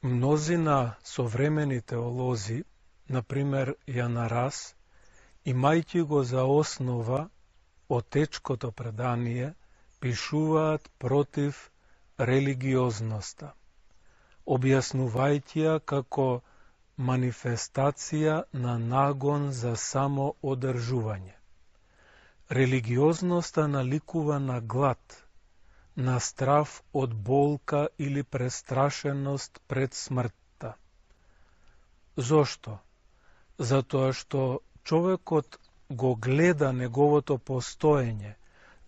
Мнозина современи теолози, например Јана Рас, имајќи го за основа отечкото предание, пишуваат против религиозноста, објаснувајќи ја како манифестација на нагон за самоодржување. Религиозноста наликува на глад, на страв од болка или престрашеност пред смртта. Зошто? Затоа што човекот го гледа неговото постоење,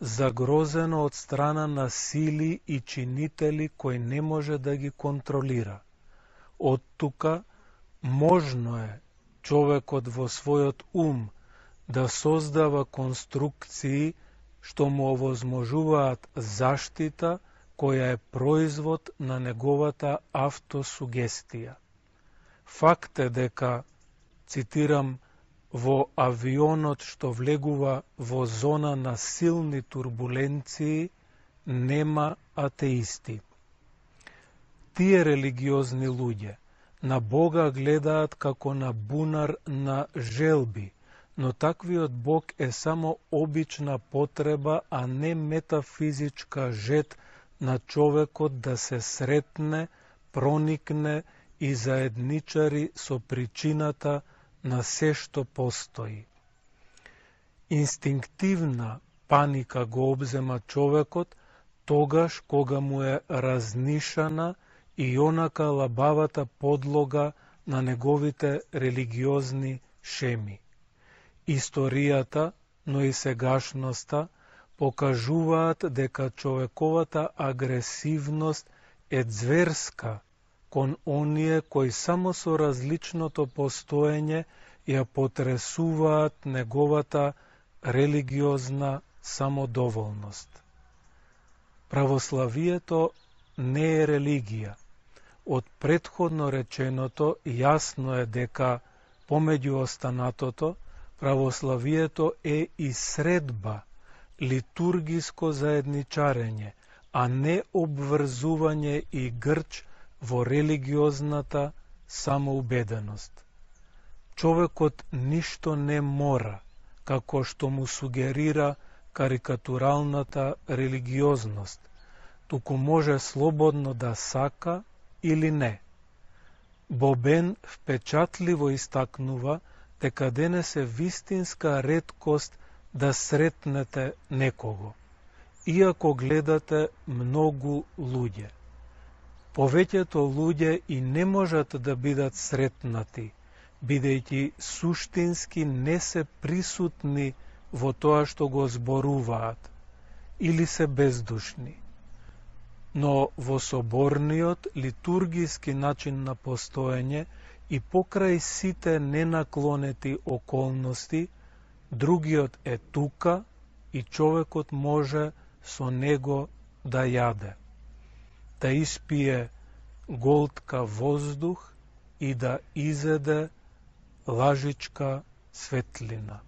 загрозено од страна на сили и чинители кои не може да ги контролира. Оттука можно е човекот во својот ум да создава конструкции што му овозможуваат заштита која е производ на неговата автосугестија. Факт е дека, цитирам, во авионот што влегува во зона на силни турбуленции нема атеисти. Тие религиозни луѓе на Бога гледаат како на бунар на желби, но таквиот Бог е само обична потреба, а не метафизичка жет на човекот да се сретне, проникне и заедничари со причината на се што постои. Инстинктивна паника го обзема човекот тогаш кога му е разнишана и онака лабавата подлога на неговите религиозни шеми. Историјата, но и сегашноста покажуваат дека човековата агресивност е зверска кон оние кои само со различното постоење ја потресуваат неговата религиозна самодоволност. Православието не е религија. Од претходно реченото јасно е дека, помеѓу останатото, православието е и средба, литургиско заедничарење, а не обврзување и грч во религиозната самоубеденост. Човекот ништо не мора, како што му сугерира карикатуралната религиозност, туку може слободно да сака или не. Бобен впечатливо истакнува дека денес е вистинска реткост да сретнете некого, иако гледате многу луѓе. Повеќето луѓе и не можат да бидат сретнати, бидејќи суштински не се присутни во тоа што го зборуваат, или се бездушни. Но во соборниот литургиски начин на постоење и покрај сите ненаклонети околности, другиот е тука и човекот може со него да јаде, да испие голтка воздух и да изеде лажичка светлина.